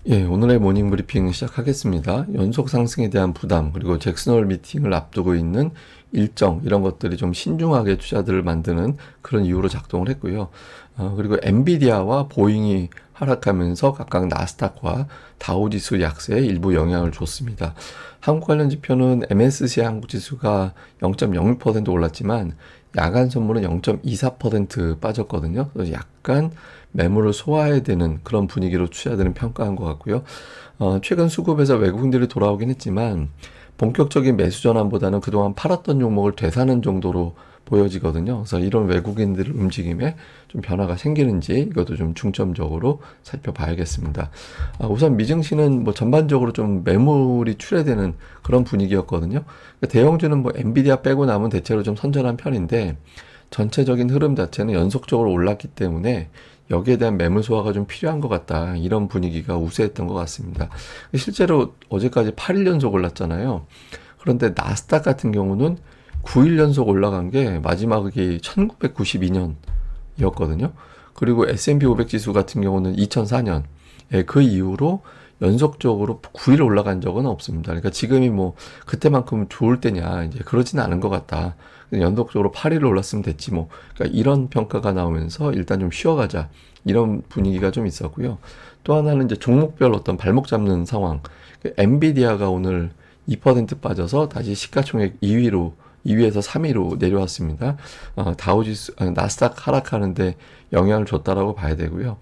예, 오늘의 모닝 브리핑 시작하겠습니다. 연속 상승에 대한 부담, 그리고 잭슨홀 미팅을 앞두고 있는 일정, 이런 것들이 좀 신중하게 투자들을 만드는 그런 이유로 작동을 했고요. 그리고 엔비디아와 보잉이 하락하면서 각각 나스닥과 다우지수 약세에 일부 영향을 줬습니다. 한국 관련 지표는 MSCI 한국 지수가 0.06% 올랐지만 야간 선물은 0.24% 빠졌거든요. 그래서 약간 매물을 소화해야 되는 그런 분위기로 투자들은 평가한 것 같고요. 최근 수급에서 외국인들이 돌아오긴 했지만 본격적인 매수 전환보다는 그동안 팔았던 종목을 되사는 정도로 보여지거든요. 그래서 이런 외국인들 움직임에 좀 변화가 생기는지 이것도 좀 중점적으로 살펴봐야겠습니다. 우선 미증시는 뭐 전반적으로 좀 매물이 출회되는 그런 분위기였거든요. 그러니까 대형주는 뭐 엔비디아 빼고 나면 대체로 좀 선전한 편인데 전체적인 흐름 자체는 연속적으로 올랐기 때문에 여기에 대한 매물 소화가 좀 필요한 것 같다. 이런 분위기가 우세했던 것 같습니다. 실제로 어제까지 8일 연속 올랐잖아요. 그런데 나스닥 같은 경우는 9일 연속 올라간 게 마지막이 1992년이었거든요. 그리고 S&P 500 지수 같은 경우는 2004년. 그 이후로 연속적으로 9일 올라간 적은 없습니다. 그러니까 지금이 뭐 그때만큼 좋을 때냐, 이제 그러지는 않은 것 같다. 연속적으로 8일 올랐으면 됐지 뭐. 그러니까 이런 평가가 나오면서 일단 좀 쉬어가자. 이런 분위기가 좀 있었고요. 또 하나는 이제 종목별 어떤 발목 잡는 상황. 엔비디아가 오늘 2% 빠져서 다시 시가총액 2위에서 3위로 내려왔습니다. 다우지수, 나스닥 하락하는데 영향을 줬다라고 봐야 되고요.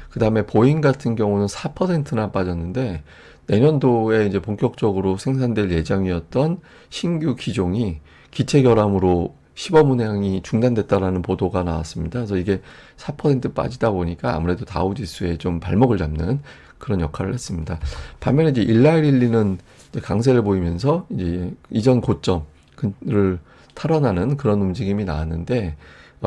그 다음에 보잉 같은 경우는 4%나 빠졌는데 내년도에 이제 본격적으로 생산될 예정이었던 신규 기종이 기체 결함으로 시범 운행이 중단됐다라는 보도가 나왔습니다. 그래서 이게 4% 빠지다 보니까 아무래도 다우지수에 좀 발목을 잡는 그런 역할을 했습니다. 반면에 이제 일라일릴리는 강세를 보이면서 이제 이전 고점을 탈환하는 그런 움직임이 나왔는데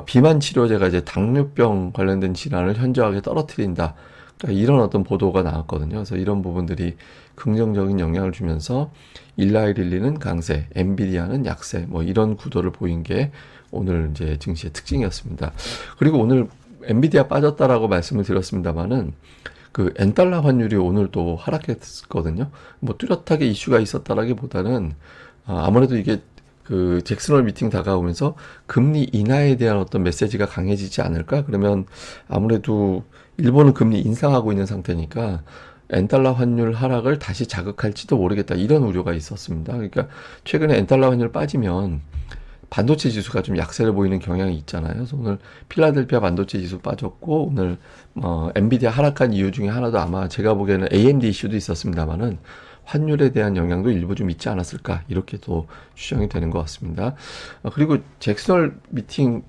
비만 치료제가 이제 당뇨병 관련된 질환을 현저하게 떨어뜨린다. 그러니까 이런 어떤 보도가 나왔거든요. 그래서 이런 부분들이 긍정적인 영향을 주면서 일라이릴리는 강세, 엔비디아는 약세, 뭐 이런 구도를 보인 게 오늘 이제 증시의 특징이었습니다. 그리고 오늘 엔비디아 빠졌다라고 말씀을 드렸습니다만은 그 엔달러 환율이 오늘 또 하락했거든요. 뭐 뚜렷하게 이슈가 있었다라기보다는 아무래도 이게 그 잭슨홀 미팅 다가오면서 금리 인하에 대한 어떤 메시지가 강해지지 않을까? 그러면 아무래도 일본은 금리 인상하고 있는 상태니까 엔달러 환율 하락을 다시 자극할지도 모르겠다. 이런 우려가 있었습니다. 그러니까 최근에 엔달러 환율 빠지면 반도체 지수가 좀 약세를 보이는 경향이 있잖아요. 그래서 오늘 필라델피아 반도체 지수 빠졌고 오늘 엔비디아 하락한 이유 중에 하나도 아마 제가 보기에는 AMD 이슈도 있었습니다만은 환율에 대한 영향도 일부 좀 있지 않았을까 이렇게 또 추정이 되는 것 같습니다. 그리고 잭슨홀 미팅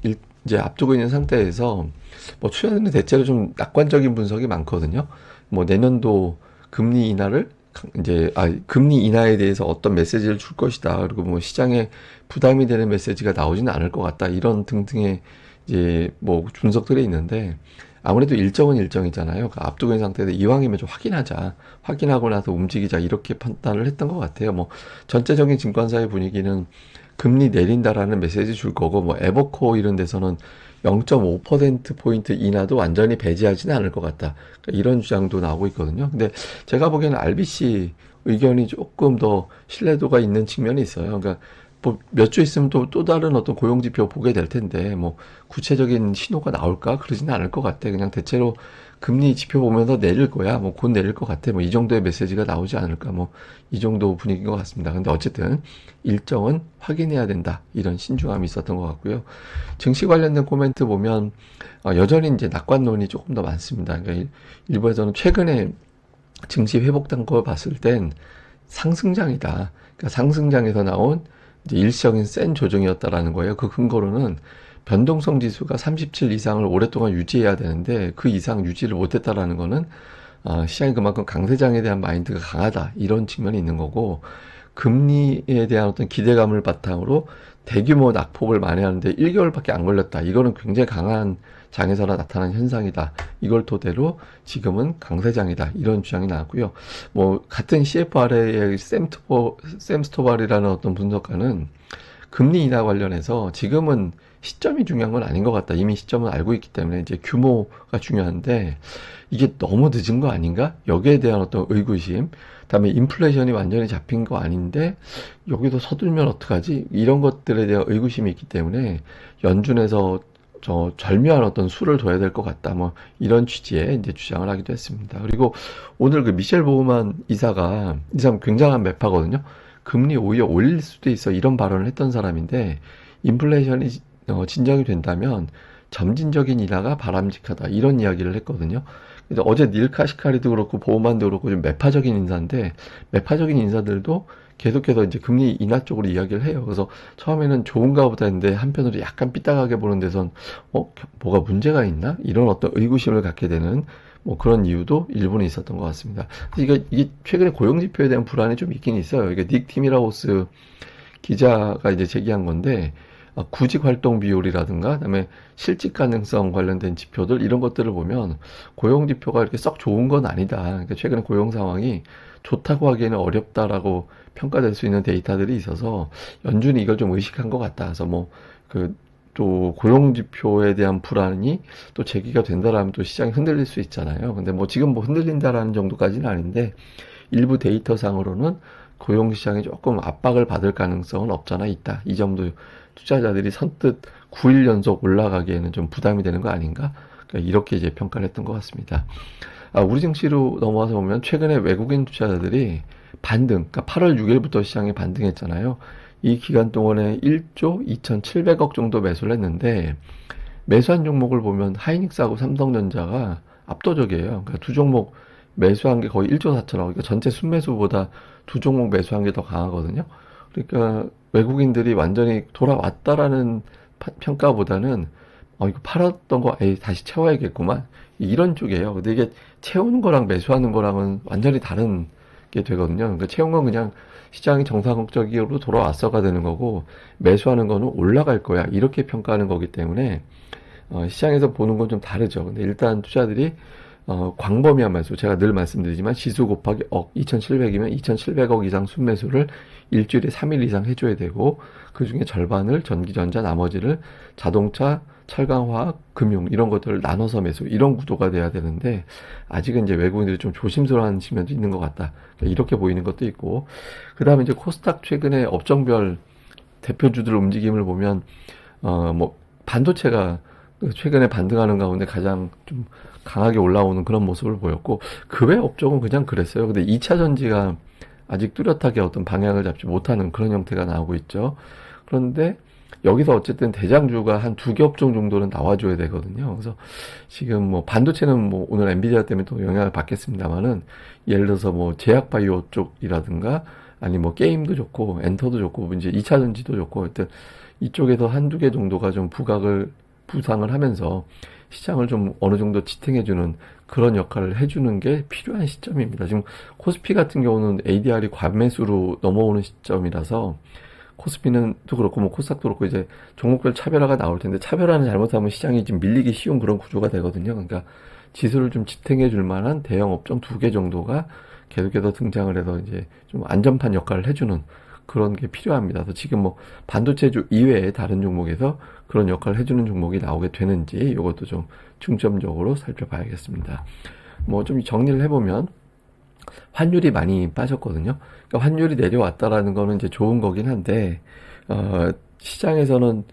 이제 앞두고 있는 상태에서 뭐 투자자들은 대체로 좀 낙관적인 분석이 많거든요. 뭐 내년도 금리 인하를 이제 금리 인하에 대해서 어떤 메시지를 줄 것이다. 그리고 뭐 시장에 부담이 되는 메시지가 나오지는 않을 것 같다. 이런 등등의 이제 뭐 분석들이 있는데 아무래도 일정은 일정이잖아요. 그러니까 앞두고 있는 상태에서 이왕이면 좀 확인하자. 확인하고 나서 움직이자. 이렇게 판단을 했던 것 같아요. 뭐 전체적인 증권사의 분위기는 금리 내린다라는 메시지 줄 거고 뭐 에버코어 이런 데서는 0.5%포인트 인하도 완전히 배제하지는 않을 것 같다. 그러니까 이런 주장도 나오고 있거든요. 근데 제가 보기에는 RBC 의견이 조금 더 신뢰도가 있는 측면이 있어요. 그러니까 뭐 몇 주 있으면 또 다른 어떤 고용지표 보게 될 텐데 뭐 구체적인 신호가 나올까? 그러지는 않을 것 같아. 그냥 대체로 금리 지표 보면서 내릴 거야. 뭐 곧 내릴 것 같아. 뭐 이 정도의 메시지가 나오지 않을까. 뭐 이 정도 분위기인 것 같습니다. 근데 어쨌든 일정은 확인해야 된다. 이런 신중함이 있었던 것 같고요. 증시 관련된 코멘트 보면 여전히 이제 낙관론이 조금 더 많습니다. 그러니까 일부에서는 최근에 증시 회복된 걸 봤을 땐 상승장이다. 그러니까 상승장에서 나온 이제 일시적인 센 조정이었다라는 거예요. 그 근거로는 변동성 지수가 37 이상을 오랫동안 유지해야 되는데 그 이상 유지를 못했다라는 거는 시장이 그만큼 강세장에 대한 마인드가 강하다 이런 측면이 있는 거고 금리에 대한 어떤 기대감을 바탕으로 대규모 낙폭을 만회하는데 1개월밖에 안 걸렸다. 이거는 굉장히 강한 장에서나 나타난 현상이다. 이걸 토대로 지금은 강세장이다. 이런 주장이 나왔고요. 뭐 같은 CFR의 샘 스토발이라는 어떤 분석가는 금리 인하 관련해서 지금은 시점이 중요한 건 아닌 것 같다. 이미 시점은 알고 있기 때문에 이제 규모가 중요한데 이게 너무 늦은 거 아닌가? 여기에 대한 어떤 의구심, 그다음에 인플레이션이 완전히 잡힌 거 아닌데 여기도 서둘면 어떡하지? 이런 것들에 대한 의구심이 있기 때문에 연준에서 저 절묘한 어떤 수를 둬야 될 것 같다. 뭐 이런 취지의 이제 주장을 하기도 했습니다. 그리고 오늘 그 미셸 보우만 이사가 이 사람 굉장한 매파거든요. 금리 오히려 올릴 수도 있어 이런 발언을 했던 사람인데 인플레이션이 진정이 된다면 점진적인 인하가 바람직하다 이런 이야기를 했거든요. 그래서 어제 닐 카시카리도 그렇고 보우만도 그렇고 좀 매파적인 인사인데 매파적인 인사들도 계속해서 이제 금리 인하 쪽으로 이야기를 해요. 그래서 처음에는 좋은가 보다 했는데 한편으로 약간 삐딱하게 보는 데선 뭐가 문제가 있나? 이런 어떤 의구심을 갖게 되는 뭐 그런 이유도 일부는 있었던 것 같습니다. 이게 최근에 고용 지표에 대한 불안이 좀 있긴 있어요. 이게 닉 티미라우스 기자가 이제 제기한 건데 구직 활동 비율이라든가 그다음에 실직 가능성 관련된 지표들 이런 것들을 보면 고용 지표가 이렇게 썩 좋은 건 아니다. 그러니까 최근에 고용 상황이 좋다고 하기에는 어렵다라고 평가될 수 있는 데이터들이 있어서 연준이 이걸 좀 의식한 것 같다. 그래서 뭐 그 또 고용 지표에 대한 불안이 또 제기가 된다라면 또 시장이 흔들릴 수 있잖아요. 근데 뭐 지금 뭐 흔들린다라는 정도까지는 아닌데 일부 데이터상으로는 고용 시장이 조금 압박을 받을 가능성은 없잖아 있다. 이 정도 투자자들이 선뜻 9일 연속 올라가기에는 좀 부담이 되는 거 아닌가? 그러니까 이렇게 이제 평가를 했던 것 같습니다. 우리 증시로 넘어와서 보면 최근에 외국인 투자자들이 반등, 그러니까 8월 6일부터 시장에 반등했잖아요. 이 기간 동안에 1조 2,700억 정도 매수를 했는데 매수한 종목을 보면 하이닉스하고 삼성전자가 압도적이에요. 그러니까 두 종목 매수한 게 거의 1조 4천억. 그러니까 전체 순매수보다 두 종목 매수한 게 더 강하거든요. 그러니까 외국인들이 완전히 돌아왔다라는 평가보다는 이거 팔았던 거 다시 채워야겠구만. 이런 쪽이에요. 근데 이게 채우는 거랑 매수하는 거랑은 완전히 다른 게 되거든요. 그러니까 채운 건 그냥 시장이 정상적으로 돌아왔어가 되는 거고 매수하는 거는 올라갈 거야. 이렇게 평가하는 거기 때문에 시장에서 보는 건 좀 다르죠. 근데 일단 투자들이 광범위한 매수, 제가 늘 말씀드리지만 지수 곱하기 2,700이면 2,700억 이상 순매수를 일주일에 3일 이상 해줘야 되고 그 중에 절반을 전기전자, 나머지를 자동차, 철강화학, 금융 이런 것들을 나눠서 매수 이런 구도가 돼야 되는데 아직은 이제 외국인들이 좀 조심스러워하는 측면도 있는 것 같다. 이렇게 보이는 것도 있고 그 다음에 이제 코스닥 최근에 업종별 대표주들 움직임을 보면 뭐 반도체가 최근에 반등하는 가운데 가장 좀 강하게 올라오는 그런 모습을 보였고 그 외 업종은 그냥 그랬어요. 근데 2차 전지가 아직 뚜렷하게 어떤 방향을 잡지 못하는 그런 형태가 나오고 있죠. 그런데 여기서 어쨌든 대장주가 한 두 개 업종 정도는 나와줘야 되거든요. 그래서 지금 뭐 반도체는 뭐 오늘 엔비디아 때문에 또 영향을 받겠습니다만은 예를 들어서 뭐 제약바이오 쪽이라든가 아니 뭐 게임도 좋고 엔터도 좋고 이제 2차 전지도 좋고 하여튼 이쪽에서 한두 개 정도가 좀 부상을 하면서 시장을 좀 어느 정도 지탱해주는 그런 역할을 해주는 게 필요한 시점입니다. 지금 코스피 같은 경우는 ADR이 과매수로 넘어오는 시점이라서 코스피는 또 그렇고 뭐 코스닥도 그렇고 이제 종목별 차별화가 나올 텐데 차별화는 잘못하면 시장이 좀 밀리기 쉬운 그런 구조가 되거든요. 그러니까 지수를 좀 지탱해 줄 만한 대형 업종 두 개 정도가 계속해서 등장을 해서 이제 좀 안전판 역할을 해주는 그런 게 필요합니다. 그래서 지금 뭐 반도체주 이외에 다른 종목에서 그런 역할을 해주는 종목이 나오게 되는지 이것도 좀 중점적으로 살펴봐야겠습니다. 뭐 좀 정리를 해보면 환율이 많이 빠졌거든요. 그러니까 환율이 내려왔다라는 거는 이제 좋은 거긴 한데 시장에서는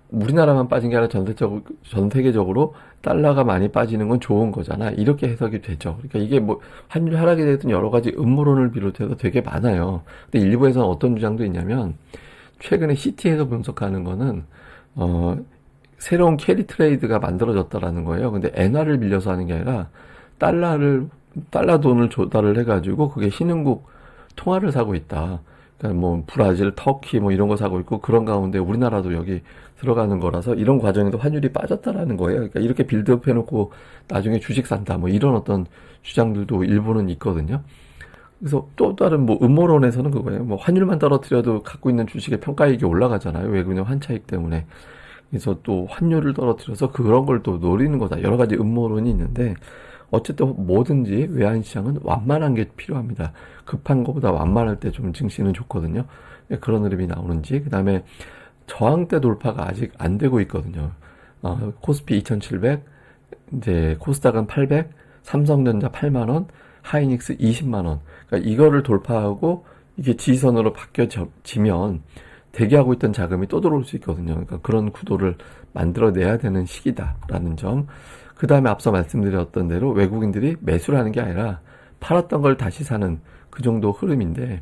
우리나라만 빠진 게 아니라 전 세계적으로 달러가 많이 빠지는 건 좋은 거잖아. 이렇게 해석이 되죠. 그러니까 이게 뭐 환율 하락에 대해서는 여러 가지 음모론을 비롯해서 되게 많아요. 근데 일부에서는 어떤 주장도 있냐면 최근에 시티에서 분석하는 거는 새로운 캐리 트레이드가 만들어졌다라는 거예요. 근데 엔화를 빌려서 하는 게 아니라 달러 돈을 조달을 해가지고 그게 신흥국 통화를 사고 있다. 그러니까 뭐 브라질, 터키 뭐 이런 거 사고 있고 그런 가운데 우리나라도 여기 들어가는 거라서 이런 과정에도 환율이 빠졌다라는 거예요. 그러니까 이렇게 빌드업 해놓고 나중에 주식 산다 뭐 이런 어떤 주장들도 일부는 있거든요. 그래서 또 다른 뭐 음모론에서는 그거예요. 뭐 환율만 떨어뜨려도 갖고 있는 주식의 평가이익이 올라가잖아요. 외국인 환차익 때문에. 그래서 또 환율을 떨어뜨려서 그런 걸 또 노리는 거다. 여러 가지 음모론이 있는데 어쨌든 뭐든지 외환시장은 완만한 게 필요합니다. 급한 것보다 완만할 때 좀 증시는 좋거든요. 그런 흐름이 나오는지. 그 다음에 저항대 돌파가 아직 안 되고 있거든요. 코스피 2700, 이제 코스닥은 800, 삼성전자 8만원, 하이닉스 20만원. 그러니까 이거를 돌파하고 이게 지지선으로 바뀌어지면 대기하고 있던 자금이 또 들어올 수 있거든요. 그러니까 그런 구도를 만들어내야 되는 시기다라는 점. 그 다음에 앞서 말씀드렸던 대로 외국인들이 매수를 하는 게 아니라 팔았던 걸 다시 사는 그 정도 흐름인데,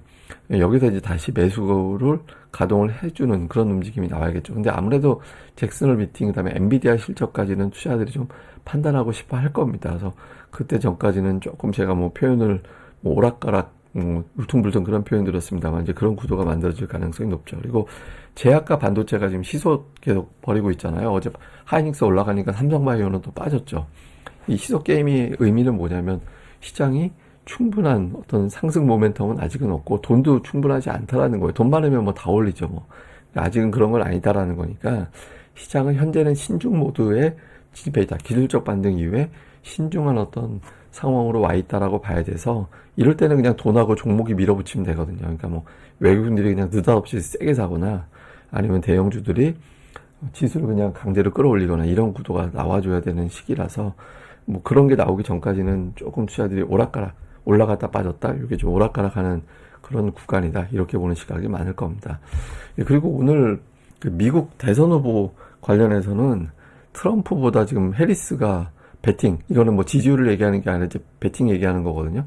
여기서 이제 다시 매수를 가동을 해주는 그런 움직임이 나와야겠죠. 근데 아무래도 잭슨홀 미팅, 그 다음에 엔비디아 실적까지는 투자자들이 좀 판단하고 싶어 할 겁니다. 그래서 그때 전까지는 조금 제가 뭐 표현을 뭐 오락가락, 울퉁불퉁 그런 표현 드렸습니다만, 이제 그런 구도가 만들어질 가능성이 높죠. 그리고 제약과 반도체가 지금 시속 계속 벌이고 있잖아요. 어제 하이닉스 올라가니까 삼성바이오는 또 빠졌죠. 이 시속 게임이 의미는 뭐냐면, 시장이 충분한 어떤 상승 모멘텀은 아직은 없고 돈도 충분하지 않다라는 거예요. 돈 많으면 뭐 다 올리죠 뭐. 아직은 그런 건 아니다라는 거니까 시장은 현재는 신중 모드에 진입해 있다. 기술적 반등 이후에 신중한 어떤 상황으로 와 있다라고 봐야 돼서, 이럴 때는 그냥 돈하고 종목이 밀어붙이면 되거든요. 그러니까 뭐 외국인들이 그냥 느닷없이 세게 사거나 아니면 대형주들이 지수를 그냥 강제로 끌어올리거나 이런 구도가 나와줘야 되는 시기라서, 뭐 그런 게 나오기 전까지는 조금 투자들이 오락가락 올라갔다 빠졌다, 이게 좀 오락가락하는 그런 구간이다, 이렇게 보는 시각이 많을 겁니다. 그리고 오늘 그 미국 대선 후보 관련해서는 트럼프보다 지금 해리스가 배팅, 이거는 뭐 지지율을 얘기하는 게 아니라 이제 배팅 얘기하는 거거든요.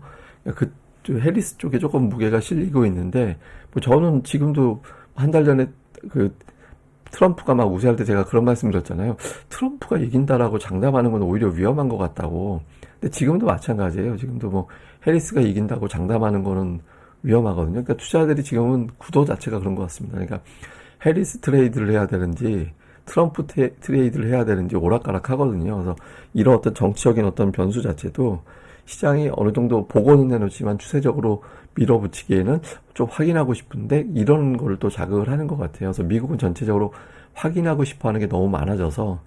그 해리스 쪽에 조금 무게가 실리고 있는데, 뭐 저는 지금도 한 달 전에 그 트럼프가 막 우세할 때 제가 그런 말씀 드렸잖아요. 트럼프가 이긴다라고 장담하는 건 오히려 위험한 것 같다고. 근데 지금도 마찬가지예요. 지금도 뭐 해리스가 이긴다고 장담하는 거는 위험하거든요. 그러니까 투자자들이 지금은 구도 자체가 그런 것 같습니다. 그러니까 해리스 트레이드를 해야 되는지 트럼프 트레이드를 해야 되는지 오락가락 하거든요. 그래서 이런 어떤 정치적인 어떤 변수 자체도 시장이 어느 정도 보고는 해놓지만 추세적으로 밀어붙이기에는 좀 확인하고 싶은데, 이런 걸 또 자극을 하는 것 같아요. 그래서 미국은 전체적으로 확인하고 싶어 하는 게 너무 많아져서,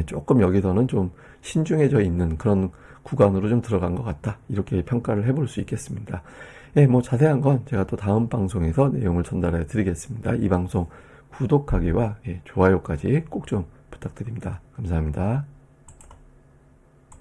조금 여기서는 좀 신중해져 있는 그런 구간으로 좀 들어간 것 같다, 이렇게 평가를 해볼 수 있겠습니다. 뭐 자세한 건 제가 또 다음 방송에서 내용을 전달해 드리겠습니다. 이 방송 구독하기와 좋아요까지 꼭 좀 부탁드립니다. 감사합니다.